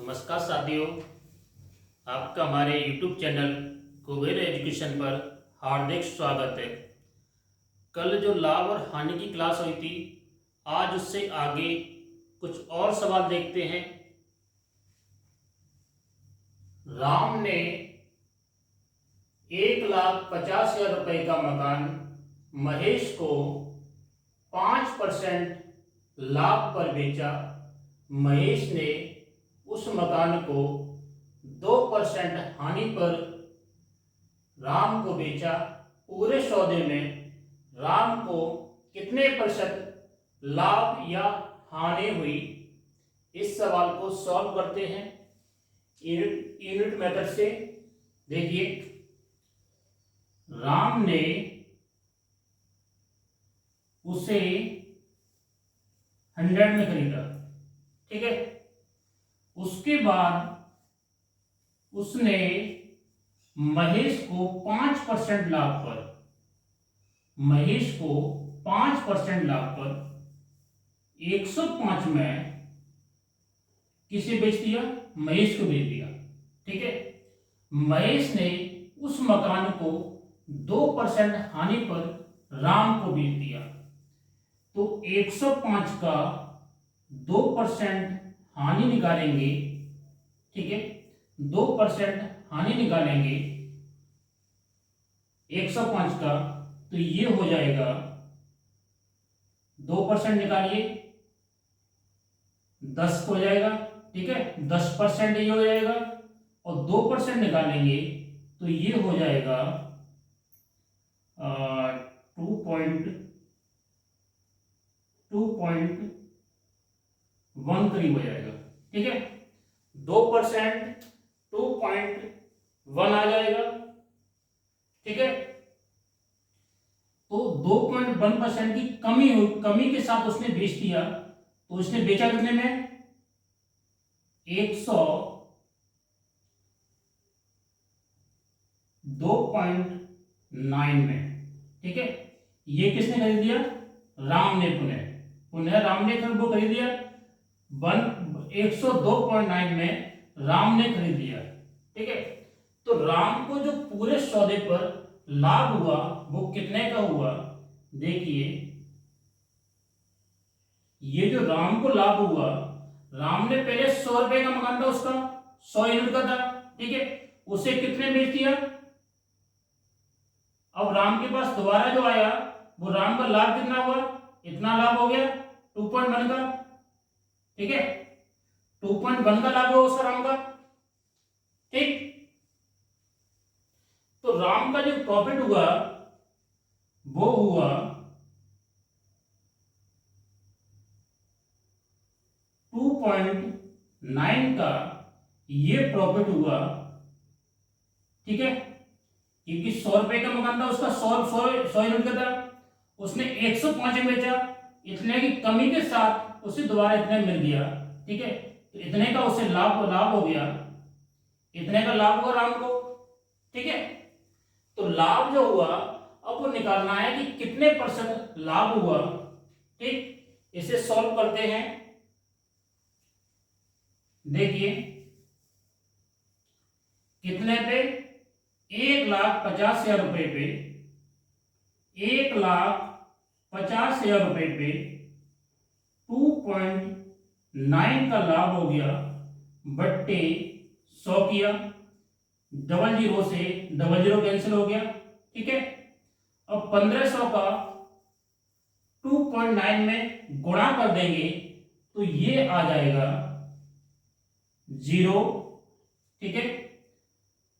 नमस्कार साथियों, आपका हमारे YouTube चैनल कुबेर एजुकेशन पर हार्दिक स्वागत है। कल जो लाभ और हानि की क्लास हुई थी, आज उससे आगे कुछ और सवाल देखते हैं। राम ने 1,50,000 रुपए का मकान महेश को 5% लाभ पर बेचा। महेश ने उस मकान को 2% हानि पर राम को बेचा। पूरे सौदे में राम को कितने प्रतिशत लाभ या हानि हुई? इस सवाल को सॉल्व करते हैं यूनिट मेथड से। देखिए, राम ने उसे 100 में खरीदा, ठीक है। उसके बाद उसने महेश को 5% लाभ पर, महेश को 5% लाभ पर 105 में किसे बेच दिया? महेश को बेच दिया, ठीक है। महेश ने उस मकान को 2% हानि पर राम को बेच दिया। तो 105 का 2% हानि निकालेंगे, ठीक है। 2% हानि निकालेंगे 105 का, तो ये हो जाएगा 2% निकालिए 10 हो जाएगा, ठीक है। 10% ये हो जाएगा और 2% निकालेंगे तो ये हो जाएगा 2.1 करीब हो जाएगा, ठीक है। 2% 2.1 आ जाएगा, ठीक है। तो 2.1% की कमी के साथ उसने बेच दिया। तो उसने बेचा कितने में? 102.9 में, ठीक है। ये किसने खरीद दिया? राम ने। पुनः राम ने वो खरीद दिया 102.9 में राम ने खरीद लिया, ठीक है। तो राम को जो पूरे सौदे पर लाभ हुआ वो कितने का हुआ? देखिए, ये जो राम को लाभ हुआ, राम ने पहले 100 रुपए का मकान था, उसका 100 यूनिट का था, ठीक है। उसे कितने बेच दिया? अब राम के पास दोबारा जो आया वो राम का लाभ कितना हुआ? इतना लाभ हो गया 2.1 का, ठीक है। 2.1 का लाभ हुआ उसका, राम का, ठीक। तो राम का जो प्रॉफिट हुआ वो हुआ 2.9 का, ये प्रॉफिट हुआ, ठीक है। क्योंकि 100 रुपए का मकान था, उसका 100 यूनिट का था, उसने 105 में बेचा। इतने की कमी के साथ उसे दोबारा इतने मिल गया, ठीक है। तो इतने का उसे लाभ हो गया, इतने का लाभ हुआ राम को, ठीक है। तो लाभ जो हुआ, अब वो निकालना है कि कितने परसेंट लाभ हुआ, ठीक। इसे सॉल्व करते हैं। देखिए, कितने पे? 1,50,000 रुपए पे, 1,50,000 रुपए पे 2.9 का लाभ हो गया, बट्टे 100 किया, 00 से 00 कैंसिल हो गया, ठीक है। अब 1500 का 2.9 में गुणा कर देंगे तो ये आ जाएगा 0, ठीक है।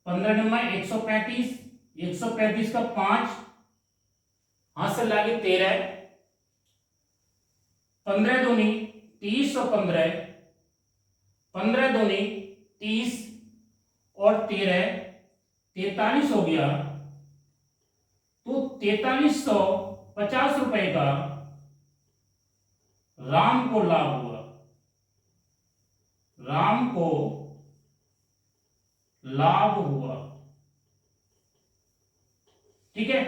15 नंबर 135, 135 का 5 हाथ से लागे 13, 15 दूनी 30 और 15, 15 दूनी 30 और 13 43 हो गया। तो 4350 रुपए का राम को लाभ हुआ, राम को लाभ हुआ, ठीक है।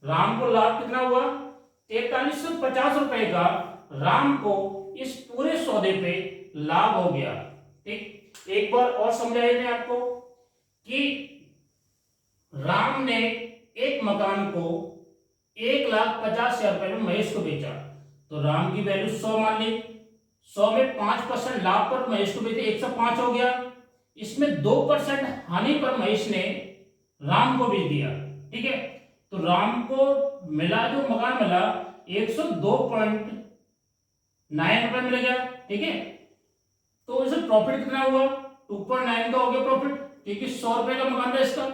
राम को लाभ कितना हुआ? 4350 रुपए का राम को इस पूरे सौदे पे लाभ हो गया, ठीक। एक बार और समझाए थे आपको कि राम ने एक मकान को 1,50,000 रुपए में महेश को बेचा, तो राम की वैल्यू 100 मान ली, 100 में 5% लाभ पर महेश को बेचे 105 हो गया, इसमें 2% हानि पर महेश ने राम को बेच दिया। ठीक है, तो राम को मिला जो मकान मिला 102.9 रुपए मिल गया। ठीक है, तो इसे प्रॉफिट कितना हुआ 2.9 का हो गया प्रॉफिट, क्योंकि 100 रुपए का मकान था इसका,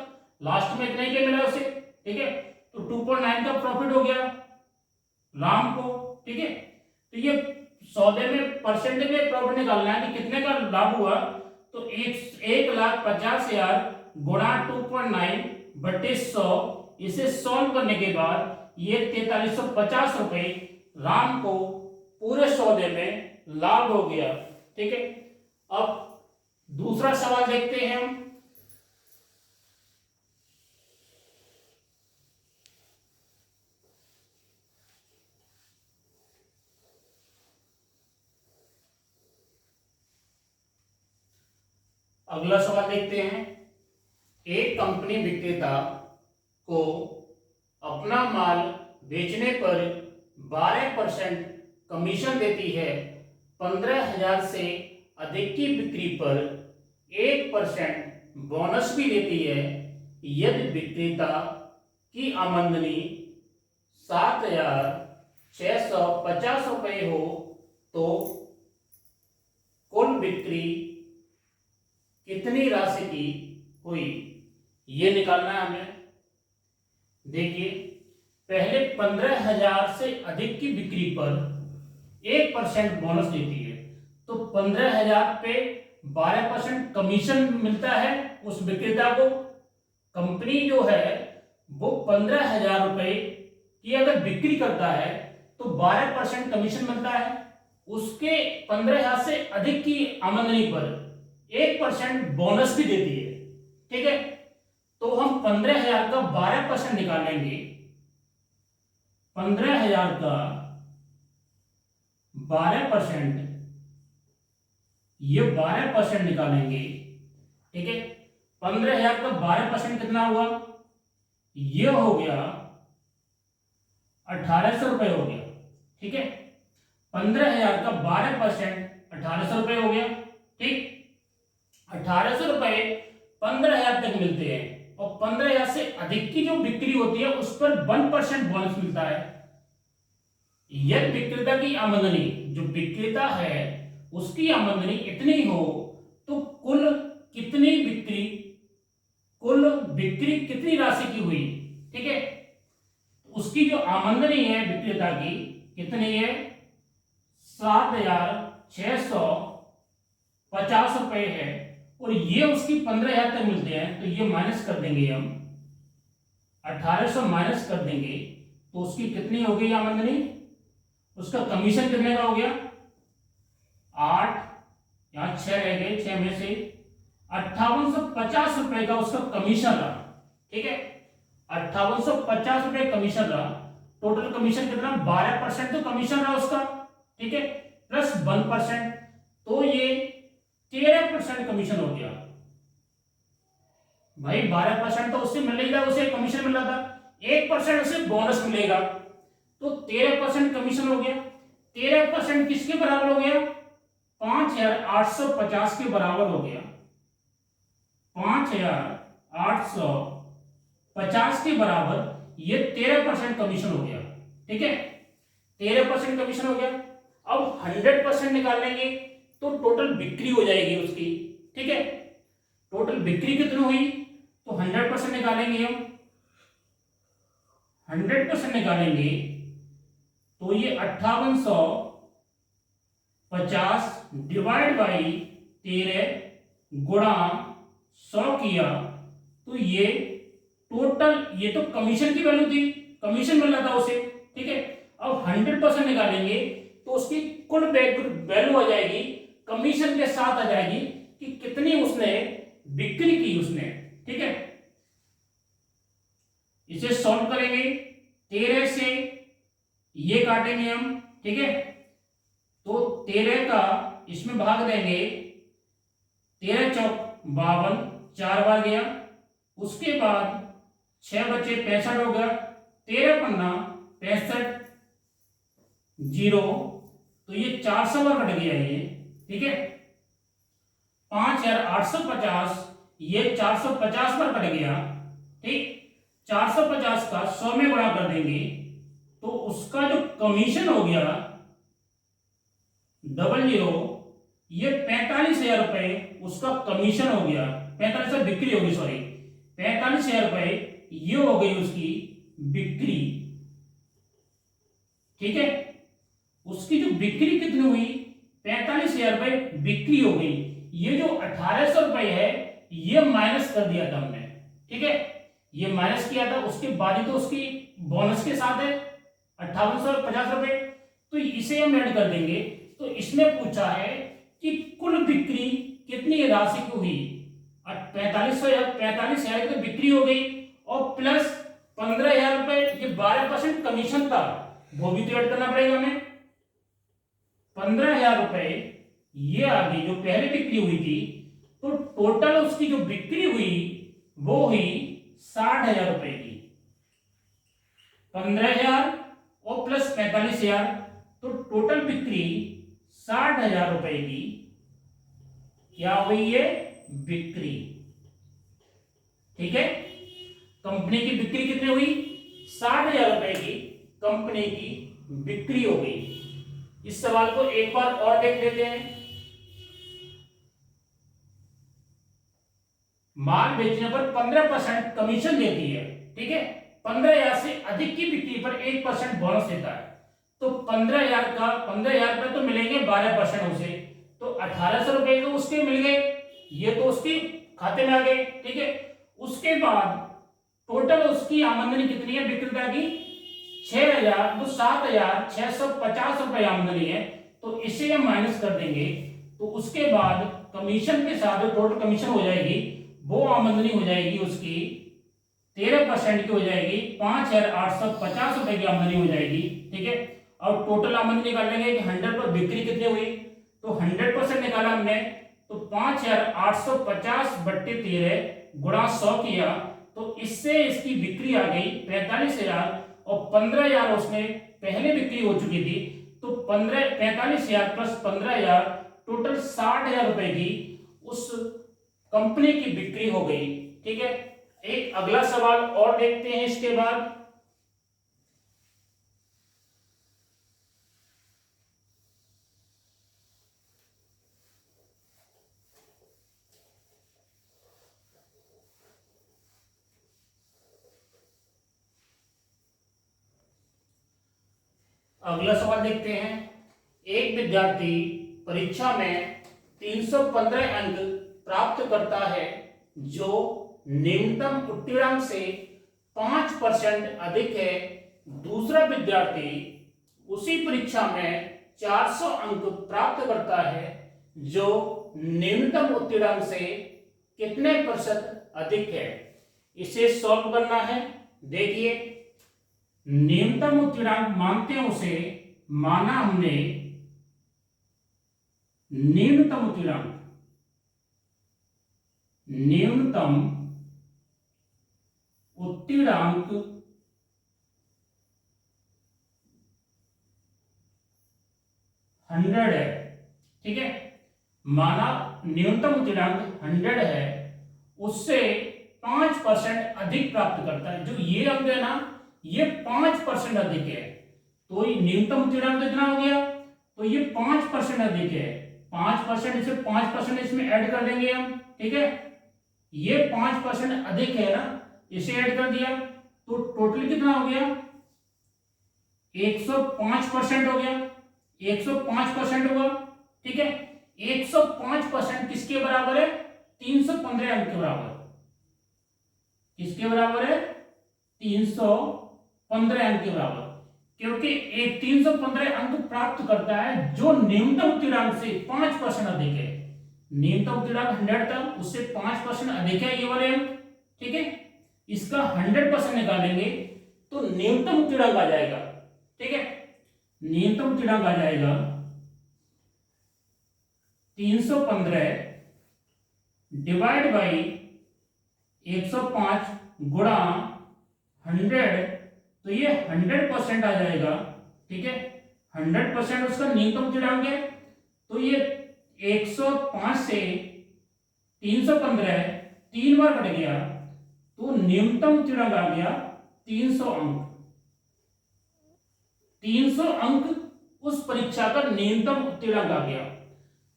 लास्ट में इतना ही क्या मिला उसे। ठीक है, तो 2.9 का प्रॉफिट हो गया राम को। ठीक है, तो ये सौदे में परसेंटेज में प्रॉफिट निकालना है कि कितने का लाभ हुआ, तो 1,50,000 गुणा 2.9 बटे 100, इसे सॉल्व करने के बाद ये 4,350 रुपए राम को पूरे सौदे में लाभ हो गया। ठीक है, अब दूसरा सवाल देखते हैं हम। अगला सवाल देखते हैं। एक कंपनी विक्रेता को अपना माल बेचने पर 12% कमीशन देती है, 15,000 से अधिक की बिक्री पर 1% बोनस भी देती है। यदि विक्रेता की आमदनी 7,650 रुपये हो तो कुल बिक्री कितनी राशि की हुई, ये निकालना है हमें। देखिए, पहले 15,000 से अधिक की बिक्री पर 1% बोनस देती है, तो 15,000 पे 12% कमीशन मिलता है उस विक्रेता को। कंपनी जो है वो 15,000 रुपए की अगर बिक्री करता है तो 12% कमीशन मिलता है, उसके 15,000 से अधिक की आमदनी पर 1% बोनस भी देती है। ठीक है, तो हम 15,000 का 12% निकालेंगे, 15,000 का 12%, ये 12% निकालेंगे। ठीक है, 15,000 का 12% कितना हुआ, ये हो गया 1,800 रुपए हो गया। ठीक है, 15,000 का 12% 1,800 रुपए हो गया। ठीक, 1,800 रुपए 15,000 तक मिलते हैं, और 15,000 से अधिक की जो बिक्री होती है उस पर 1% बोनस मिलता है। यदि विक्रेता की आमदनी, जो विक्रेता है उसकी आमदनी इतनी हो तो कुल बिक्री कितनी राशि की हुई। ठीक है, उसकी जो आमदनी है विक्रेता की कितनी है, 7,650 रुपए है, और ये उसकी 15,000 तक मिलते हैं, तो ये माइनस कर देंगे हम, 1,800 माइनस कर देंगे, तो उसकी कितनी हो गई आमदनी, उसका कमीशन कितने का हो गया 8, यहां 6 रह गए, 6 में से 5,850 रुपए का उसका कमीशन रहा। ठीक है, 5,850 रुपए कमीशन रहा। टोटल कमीशन कितना, 12% तो कमीशन रहा उसका। ठीक है, प्लस 1%, तो ये 13% कमीशन हो गया। भाई 12% तो उससे मिल ही रहा, उसे कमीशन मिल रहा था, 1% उसे बोनस मिलेगा, तो 13% कमीशन हो गया। 13% किसके बराबर हो गया, 5,850 के बराबर हो गया। 5,850 के बराबर ये 13% कमीशन हो गया। ठीक है, 13% कमीशन हो गया। अब 100% निकालेंगे तो टोटल बिक्री हो जाएगी उसकी। ठीक है, टोटल बिक्री कितनी हुई, तो 100% निकालेंगे हम, 100% निकालेंगे तो ये 5,850 डिवाइड बाई 13 गुणा 100 किया, तो ये टोटल, ये तो कमीशन की वैल्यू थी, कमीशन मिल रहा था उसे। ठीक है, अब 100% निकालेंगे तो उसकी कुल वैल्यू आ जाएगी, कमीशन के साथ आ जाएगी कि कितनी उसने बिक्री की उसने। ठीक है, इसे सॉल्व करेंगे, 13 से ये काटेंगे हम। ठीक है, तो 13 का इसमें भाग देंगे 13 चौक 52, 4 बार गया। उसके बाद 6 बचे 65 हो गया, 13 पन्ना 65, 0, तो ये 400 बार कट गया ये, ठीक है। 5850, ये 450 बार कट गया, ठीक। 450 का 100 में गुणा कर देंगे तो उसका जो कमीशन हो गया 00, ये 45,000 रुपए उसका कमीशन हो गया, 45 बिक्री होगी, सॉरी 45,000 रुपए ये हो गई उसकी बिक्री, ठीक है। उसकी जो बिक्री कितनी हुई, 45,000 रुपए बिक्री हो गई। ये जो 1,800 रुपए है ये माइनस कर दिया था हमने, ठीक है, ये माइनस किया था। उसके बाद ही तो उसकी बोनस के साथ है 5850 रुपए, तो इसे हम ऐड कर देंगे। तो इसने पूछा है कि कुल बिक्री कितनी राशि की हुई, 45,000 की तो बिक्री हो गई और प्लस 15,000 रुपए, ये 12% कमीशन था, वो भी तो ऐड करना पड़ेगा हमें। 15,000 रुपए ये आ गई जो पहले बिक्री हुई थी, तो टोटल उसकी जो बिक्री हुई वो हुई 60,000 रुपए की। 15,000 और प्लस 45,000, तो टोटल बिक्री 60,000 रुपए की क्या हुई, ये बिक्री, ठीक है। कंपनी की बिक्री कितनी हुई, 60,000 रुपए की कंपनी की बिक्री हो गई। इस सवाल को एक बार और देख लेते हैं। माल बेचने पर 15% कमीशन देती है, ठीक है। 15,000 से अधिक की बिक्री पर 1% बोनस देता है। तो 15,000 का 15,000 रुपए तो मिलेंगे 12% उसे, तो 1,800 रुपए तो उसके मिल गए, ये तो उसके खाते में आ गए, ठीक है। उसके बाद टोटल उसकी आमदनी कितनी है विक्रेता की, 6,000, तो 7,650 रुपए आमदनी है, तो इसे हम माइनस कर देंगे। तो उसके बाद कमीशन के साथ टोटल कमीशन हो जाएगी, वो आमदनी हो जाएगी उसकी 13% की हो जाएगी, 5,850 रुपए की आमदनी हो जाएगी, ठीक है। और टोटल आमदनी निकाल लेंगे कि 100 पर बिक्री कितनी हुई, तो 100% निकाला हमने, तो 5,850 बट्टे 13 गुणा 100 किया, तो इससे इसकी बिक्री आ गई 45,000 और 15,000 उसमें पहले बिक्री हो चुकी थी, तो 45,000 प्लस 15,000 टोटल 60,000 रुपए की उस कंपनी की बिक्री हो गई, ठीक है। एक अगला सवाल और देखते हैं इसके बाद। अगला सवाल देखते हैं। एक विद्यार्थी परीक्षा में 315 अंक प्राप्त करता है जो न्यूनतम उत्तीर्णांक से 5% अधिक है। दूसरा विद्यार्थी उसी परीक्षा में 400 अंक प्राप्त करता है जो न्यूनतम उत्तीर्णांक से कितने प्रतिशत अधिक है। इसे सॉल्व करना है। देखिए, न्यूनतम उत्तीर्णांक मानते हैं उसे, माना हमने न्यूनतम उत्तीर्णांक, न्यूनतम उत्तीर्णांक 100 है, ठीक है। माना न्यूनतम उत्तीर्णांक 100 है, उससे 5% अधिक प्राप्त करता है। जो ये अंक है ना, ये 5% अधिक है, तो ये न्यूनतम उत्तीर्णांक कितना हो गया, तो ये 5% अधिक है। 5% इसे 5% इसमें ऐड कर देंगे हम, ठीक है। ये 5% अधिक है ना, इसे ऐड कर दिया, तो टोटल कितना हो गया, 105% हो गया, 105% हुआ, ठीक है। 105% किसके बराबर है, 315 अंक के बराबर। किसके बराबर है, 315 अंक के बराबर, क्योंकि एक 315 अंक प्राप्त करता है जो न्यूनतम उत्तीर्णांक से 5% अधिक है। न्यूनतम उत्तीर्णांक 100 था, उससे 5% अधिक है ये वाले अंक, ठीक है। इसका 100% निकालेंगे तो न्यूनतम उत्तीर्णांक आ जाएगा, ठीक है। न्यूनतम उत्तीर्णांक आ जाएगा 315 डिवाइड बाई 105 गुणा 100, तो ये 100% आ जाएगा। ठीक है, 100% उसका न्यूनतम स्थिरांक है। तो ये 105 से 315 3 बार कट गया, तो न्यूनतम स्थिरांक आ गया 300 अंक। 300 अंक उस परीक्षा का न्यूनतम स्थिरांक आ गया।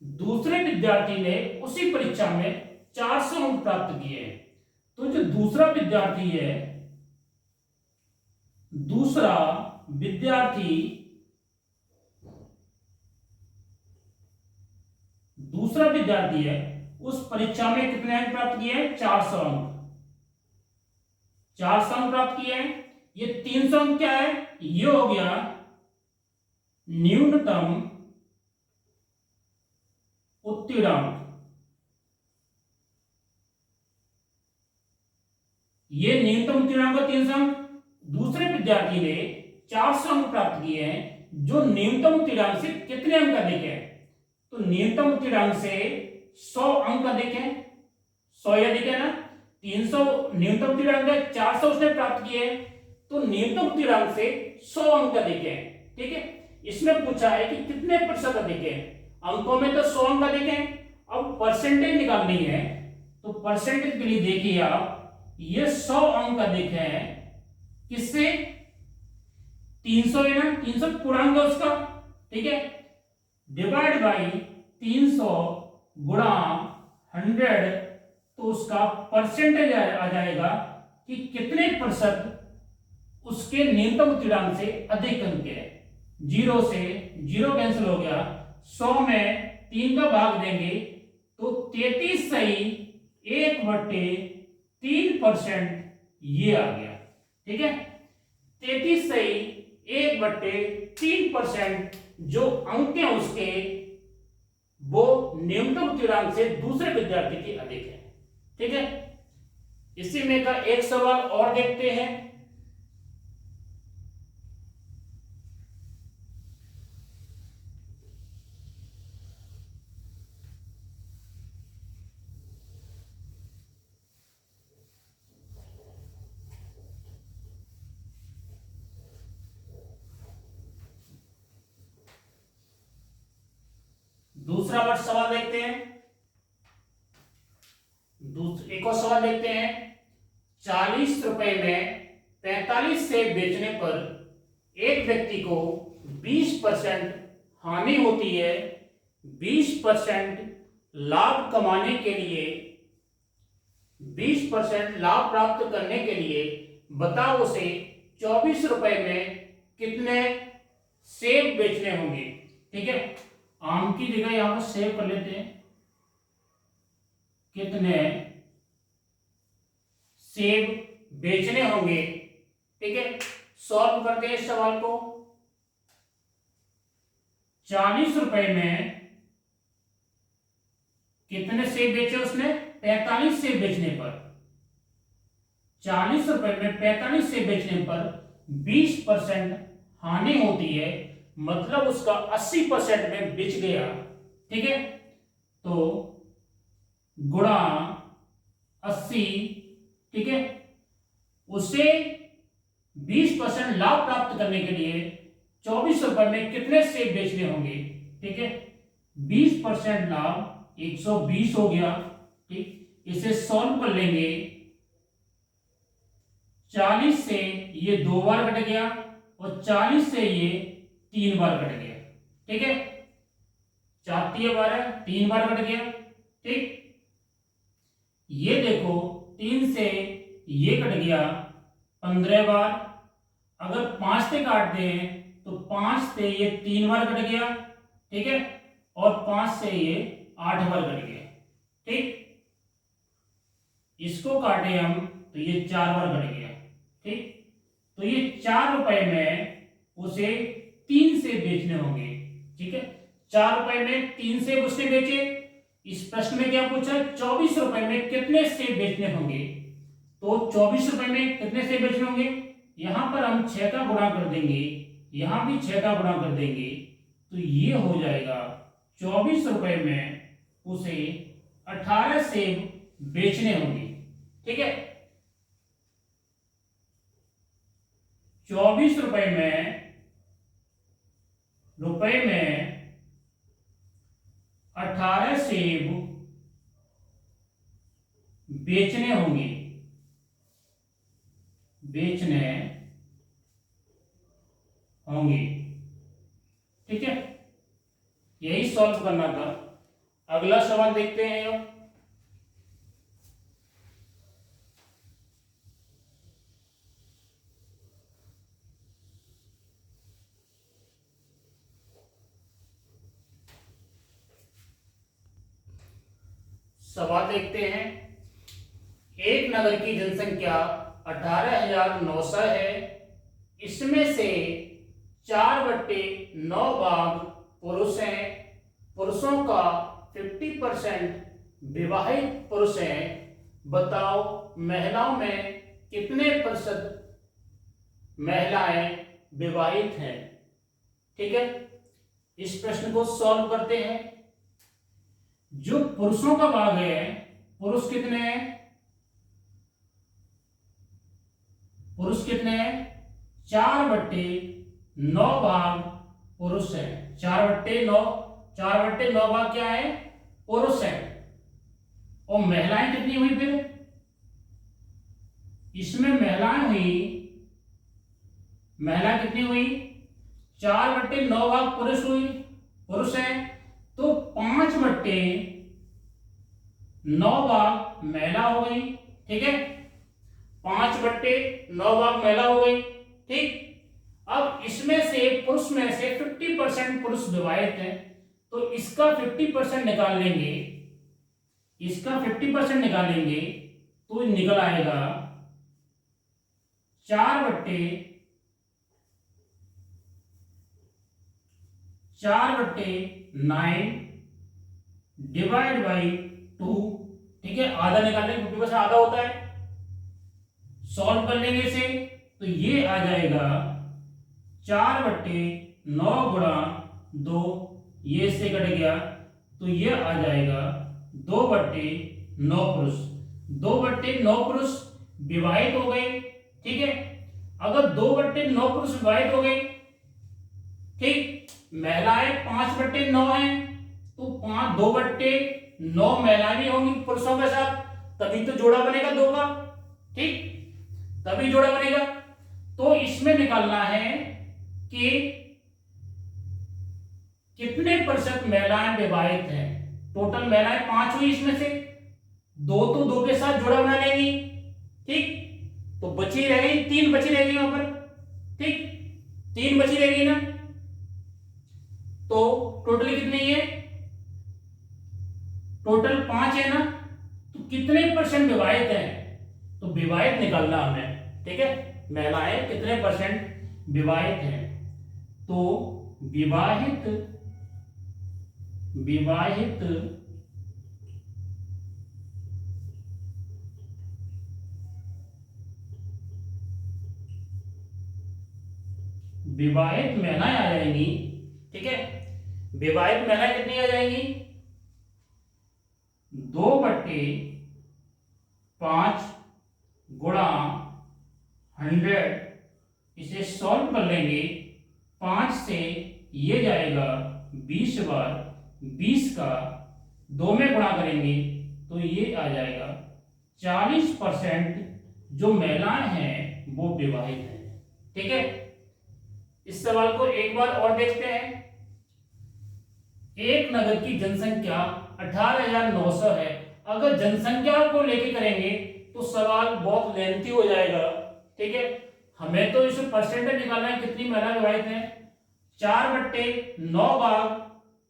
दूसरे विद्यार्थी ने उसी परीक्षा में 400 अंक प्राप्त किए हैं। तो जो दूसरा विद्यार्थी है, दूसरा विद्यार्थी है, उस परीक्षा में कितने अंक प्राप्त किए हैं? 400 अंक। 400 अंक प्राप्त किए हैं। ये 300 अंक क्या है? ये हो गया न्यूनतम उत्तीर्णांक। ये न्यूनतम उत्तीर्णांक 300 अंक। दूसरे विद्यार्थी ने 400 अंक प्राप्त किए हैं, जो न्यूनतम उत्तीर्णांक से कितने अंक अधिक है? तो न्यूनतम उत्तीर्णांक से 100 अंक अधिक है। 100 अधिक है ना। 300 न्यूनतम उत्तीर्णांक है, 400 उसने प्राप्त किए हैं, तो न्यूनतम उत्तीर्णांक से 100 अंक अधिक है। ठीक है, इसमें पूछा है कि कितने प्रतिशत अधिक है। अंकों में तो 100 अंक अधिक है। अब परसेंटेज निकालनी है, तो परसेंटेज के लिए देखिए आप, ये 100 अंक अधिक है किससे? 300 है ना, 300 पूर्णांक है उसका। ठीक है, डिवाइड बाई 300 गुणा 100, तो उसका परसेंटेज आ जाएगा कि कितने प्रतिशत उसके न्यूनतम उत्तीर्णांक से अधिक अंक है। 0 से 0 कैंसिल हो गया। 100 में 3 का भाग देंगे तो 33 सही 1/3% ये आ गया। ठीक है, 33 सही 1/3% जो अंक है उसके, वो न्यूनतम उत्तीर्णांक से दूसरे विद्यार्थी के अधिक है। ठीक है, इसी में का एक सवाल और देखते हैं। दूसरा वर्ष सवाल देखते हैं। एक और सवाल देखते हैं। 40 रुपए में 45 सेब बेचने पर एक व्यक्ति को 20% हानि होती है। 20% लाभ कमाने के लिए, 20% लाभ प्राप्त करने के लिए बताओ उसे 24 रुपए में कितने सेब बेचने होंगे। ठीक है, आम की जगह यहां पर सेव कर लेते हैं। कितने सेब बेचने होंगे। ठीक है, सॉल्व करते हैं इस सवाल को। 40 रुपए में कितने सेब बेचे उसने? 45 सेब बेचने पर। 40 रुपए में 45 सेब बेचने पर 20% हानि होती है, मतलब उसका 80% में बिच गया। ठीक है, तो गुणा 80। ठीक है, उसे 20% लाभ प्राप्त करने के लिए 24 रुपए में कितने सेब बेचने होंगे। ठीक है, 20% लाभ 120 हो गया। ठीक, इसे सॉल्व कर लेंगे। 40 से ये 2 बार कट गया और 40 से ये 3 बार कट गया। ठीक है, 4 12 3 बार कट गया। ठीक, ये देखो 3 से ये कट गया 15 बार। अगर 5 से काटते हैं तो 5 से ये 3 बार कट गया। ठीक है, और 5 से ये 8 बार कट गया। ठीक, इसको काटे हम तो ये 4 बार कट गया। ठीक, तो ये 4 रुपए में उसे 3 से बेचने होंगे। ठीक है, 4 रुपए में 3 सेब उसने बेचे। इस प्रश्न में क्या पूछा? 24 रुपए में कितने सेब बेचने होंगे। तो 24 रुपए में कितने सेब बेचने होंगे? यहां पर हम 6 का गुणा कर देंगे, यहां भी 6 का गुणा कर देंगे, तो ये हो जाएगा 24 रुपए में उसे 18 सेब बेचने होंगे। ठीक है, 24 रुपए में 18 सेब बेचने होंगे, ठीक है, यही सॉल्व करना था। अगला सवाल देखते हैं अब। सवाल देखते हैं। एक नगर की जनसंख्या 18,900 है। इसमें से 4/9 भाग पुरुष हैं। पुरुषों का 50% विवाहित पुरुष हैं। बताओ महिलाओं में कितने प्रतिशत महिलाएं विवाहित हैं। ठीक है, इस प्रश्न को सॉल्व करते हैं। जो पुरुषों का भाग है, पुरुष कितने हैं? पुरुष कितने हैं? 4/9 भाग पुरुष है। 4/9 भाग क्या है? पुरुष है। और महिलाएं कितनी हुई फिर? इसमें महिलाएं कितनी हुई? 4/9 भाग पुरुष है, तो 5/9 भाग महिला हो गई। ठीक है, 5/9 भाग महिला हो गई। ठीक, अब इसमें से पुरुष में से 50% पुरुष विवाहित है, तो इसका 50% निकाल लेंगे, तो निकल आएगा 4/9 डिवाइड बाई 2। ठीक है, आधा निकालने 50% आधा होता है। सॉल्व कर लेंगे इसे, तो ये आ जाएगा 4/9 गुणा 2, ये इससे कट गया, तो ये आ जाएगा 2/9 पुरुष। 2/9 पुरुष विवाहित हो गए। ठीक है, अगर 2/9 पुरुष विवाहित हो गए, ठीक, महिलाएं 5/9 हैं, तो 2/9 महिलाएं भी होंगी पुरुषों के साथ, तभी तो जोड़ा बनेगा 2 का। ठीक, तभी जोड़ा बनेगा। तो इसमें निकालना है कि कितने प्रतिशत महिलाएं विवाहित हैं। टोटल महिलाएं 5 हुई, इसमें से 2 तो 2 के साथ जोड़ा बना लेंगी। ठीक, तो बची रह गई 3 बची रहेगी वहां पर। ठीक, 3 बची रहेगी ना, तो टोटल कितनी है? टोटल 5 है ना, तो कितने परसेंट विवाहित हैं? तो विवाहित निकालना हमें। ठीक है, महिलाएं कितने परसेंट विवाहित हैं, तो विवाहित महिलाएं आ जाएंगी। ठीक है, विवाहित महिलाएं कितनी आ जाएंगी? 2/5 गुणा 100। इसे सॉल्व कर लेंगे, 5 से ये जाएगा 20 बार, 20 का 2 में गुणा करेंगे, तो ये आ जाएगा 40% जो महिलाएं हैं वो विवाहित हैं। ठीक है, इस सवाल को एक बार और देखते हैं। एक नगर की जनसंख्या 18,900 है। अगर जनसंख्या को लेके करेंगे तो सवाल बहुत लेंथी हो जाएगा। ठीक है, हमें तो इस परसेंटेज निकालना है कितनी महिला विवाहित है। 4/9 भाग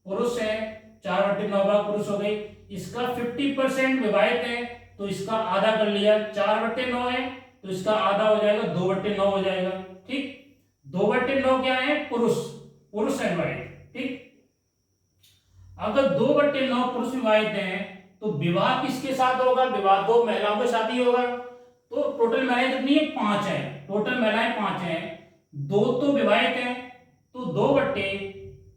पुरुष है, 4/9 भाग पुरुष हो गई। इसका 50% विवाहित है, तो इसका आधा कर लिया। 4/9 है तो इसका आधा हो जाएगा, 2/9 हो जाएगा। ठीक, 2/9 क्या है? पुरुष है विवाहित। ठीक, अगर 2/9 पुरुष विवाहित हैं तो विवाह किसके साथ होगा? विवाह 2 महिलाओं के साथ ही होगा। तो टोटल महिलाएं कितनी है? 5 है। टोटल महिलाएं 5 हैं, 2 तो विवाहित हैं, तो 2 बट्टे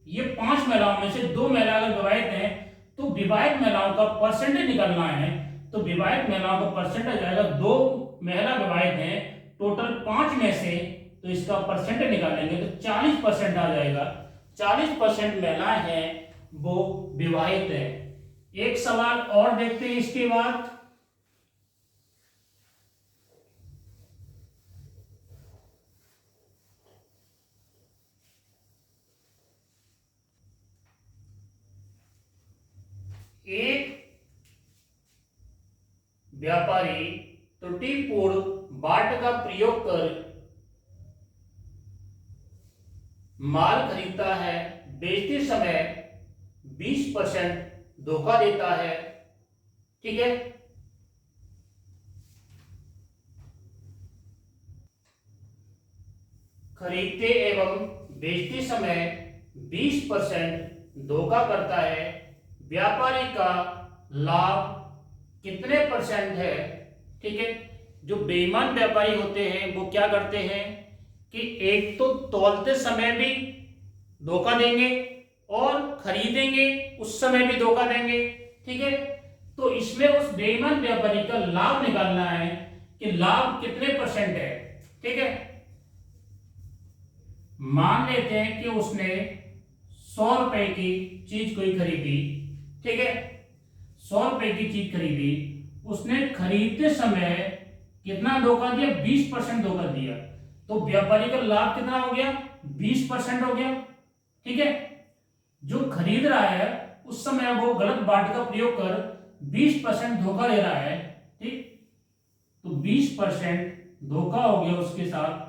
ये 5 महिलाओं में से 2 महिला अगर विवाहित हैं तो विवाहित महिलाओं का परसेंटेज निकालना है, तो विवाहित महिलाओं का परसेंटेज आएगा, 2 महिला विवाहित हैं टोटल 5 में से, तो इसका परसेंटेज निकालेंगे तो 40% आ जाएगा। 40% महिलाएं हैं वो विवाहित है। एक सवाल और देखते हैं इसके बाद। एक व्यापारी त्रुटिपूर्ण बाट का प्रयोग कर माल खरीदता है, बेचते समय 20% धोखा देता है, ठीक है। खरीदते एवं बेचते समय 20% धोखा करता है, व्यापारी का लाभ कितने परसेंट है, ठीक है। जो बेईमान व्यापारी होते हैं वो क्या करते हैं कि एक तो तौलते समय भी धोखा देंगे और खरीदेंगे उस समय भी धोखा देंगे, ठीक है। तो इसमें उस बेईमान व्यापारी का लाभ निकालना है कि लाभ कितने परसेंट है, ठीक है। मान लेते हैं कि उसने 100 रुपए की चीज कोई खरीदी, ठीक है। 100 रुपए की चीज खरीदी, उसने खरीदते समय कितना धोखा दिया, 20% धोखा दिया, तो व्यापारी का लाभ कितना हो गया, 20% हो गया, ठीक है। जो खरीद रहा है उस समय वो गलत बाट का प्रयोग कर 20% धोखा दे रहा है, ठीक। तो 20% धोखा हो गया उसके साथ,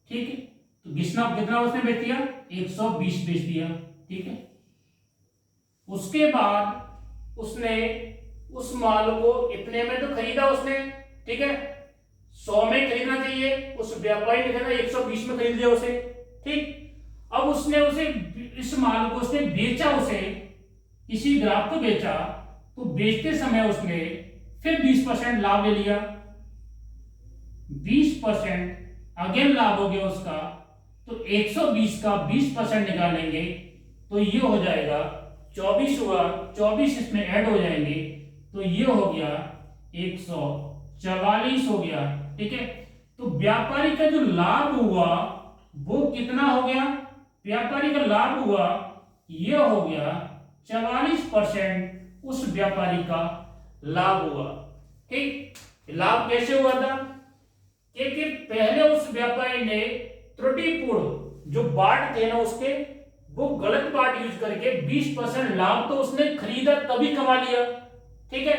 ठीक है। तो कितना उसने बेच दिया, 120 बेच दिया, ठीक है। उसके बाद उसने उस माल को इतने में तो खरीदा उसने, ठीक है। 100 में खरीदना चाहिए, उस व्यापारी ने खरीदा 120 में खरीद लिया उसे, ठीक। अब उसने उसे इस माल को उसने बेचा, उसे किसी ग्राहक को बेचा, तो बेचते समय उसने फिर 20% लाभ ले लिया, 20% अगेन लाभ हो गया उसका, तो 120 का 20% निकालेंगे तो ये हो जाएगा 24 हुआ, 24 इसमें ऐड हो जाएंगे तो ये हो गया 144 हो गया, ठीक है। तो व्यापारी का जो लाभ हुआ वो कितना हो गया, व्यापारी का लाभ हुआ ये हो गया 44% उस व्यापारी का लाभ हुआ, ठीक। लाभ कैसे हुआ था, क्योंकि पहले उस व्यापारी ने त्रुटिपूर्ण जो बाट थे ना उसके, वो गलत बाट यूज करके 20% लाभ तो उसने खरीदा तभी कमा लिया, ठीक है।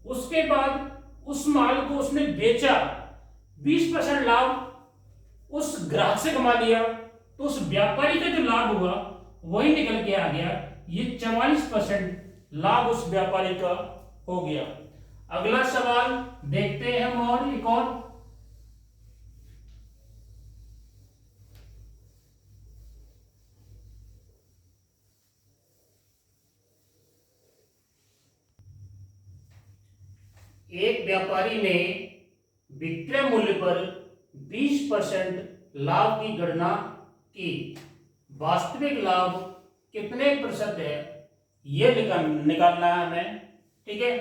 उसके बाद उस माल को उसने बेचा, 20% लाभ उस ग्राहक से कमा लिया, तो उस व्यापारी का जो लाभ हुआ वही निकल के आ गया, ये 44% लाभ उस व्यापारी का हो गया। अगला सवाल देखते हैं हम, और एक और। एक व्यापारी ने विक्रय मूल्य पर 20% लाभ की गणना की, वास्तविक लाभ कितने प्रतिशत है यह निकालना है हमें, ठीक है।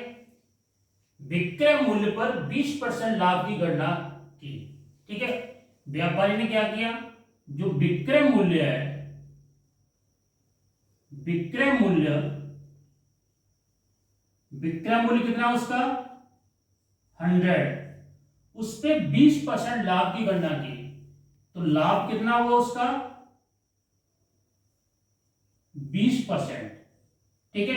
विक्रय मूल्य पर 20% लाभ की गणना की, ठीक है। व्यापारी ने क्या किया, जो विक्रय मूल्य है, विक्रय मूल्य कितना उसका 100, उस पे 20% लाभ की गणना की, तो लाभ कितना हुआ उसका 20%, ठीक है।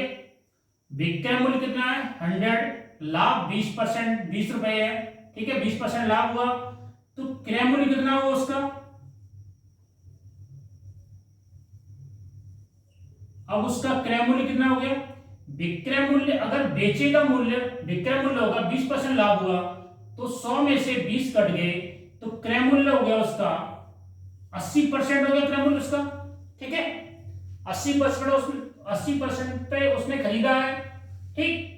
विक्रय मूल्य कितना है 100, लाभ 20%, 20 रुपए है, ठीक है। 20% लाभ हुआ, तो क्रय मूल्य कितना हुआ उसका, अब उसका क्रय मूल्य कितना हो गया, विक्रय मूल्य अगर बेचे का मूल्य विक्रय मूल्य होगा, 20% लाभ हुआ, तो 100 में से 20 कट गए, तो क्रय मूल्य हो गया उसका 80% हो गया क्रय मूल्य उसका, ठीक है। 80% पे उसने खरीदा है, ठीक।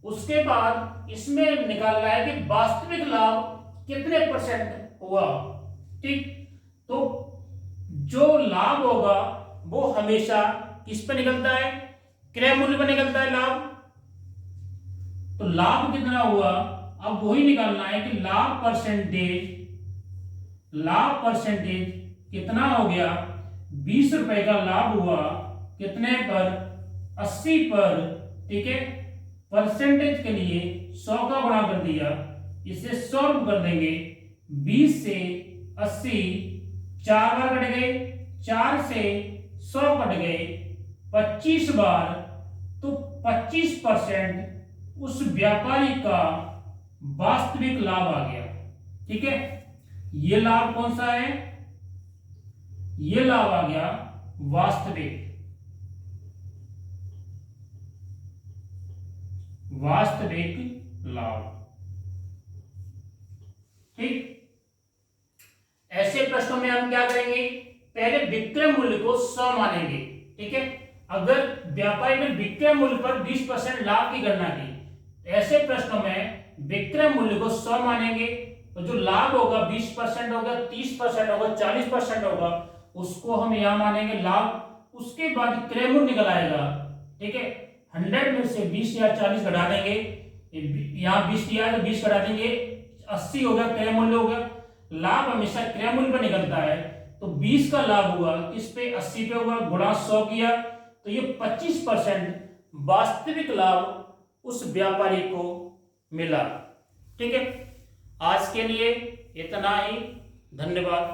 उसके बाद इसमें निकालना है कि वास्तविक लाभ कितने परसेंट हुआ, ठीक। तो जो लाभ होगा वो हमेशा किस पे निकलता है, क्रय मूल्य पर निकलता है लाभ। तो लाभ कितना हुआ, अब वही निकालना है कि लाभ परसेंटेज कितना हो गया, 20 रुपए का लाभ हुआ कितने पर, 80 पर। ठीक है, परसेंटेज के लिए 100 का गुणा कर दिया, इसे 100 कर देंगे। 20 से 80 4 बार कट गए, 4 से 100 कट गए 25 बार, तो 25% उस व्यापारी का वास्तविक लाभ आ गया। ठीक है, ये लाभ कौन सा है, ये लाभ आ गया वास्तविक लाभ। ठीक, ऐसे प्रश्नों में हम क्या करेंगे, पहले विक्रय मूल्य को 100 मानेंगे। ठीक है, अगर व्यापारी ने विक्रय मूल्य पर 20% लाभ की गणना की, ऐसे प्रश्नों में विक्रय मूल्य को 100 मानेंगे, तो जो लाभ होगा 20% होगा, 30% होगा, 40% होगा, उसको हम यहां मानेंगे लाभ। उसके बाद क्रय मूल्य निकल आएगा। ठीक है, 100 में से 20 या 40 घटा देंगे, यहाँ 20 दिया है तो 20 घटा देंगे, 80 हो गया, क्रय मूल्य हो गया। लाभ हमेशा क्रय मूल्य पर निकलता है, तो 20 का लाभ हुआ किस पे, 80 पे हुआ, गुणा 100 किया, तो ये 25% वास्तविक लाभ उस व्यापारी को मिला। ठीक है, आज के लिए इतना ही, धन्यवाद।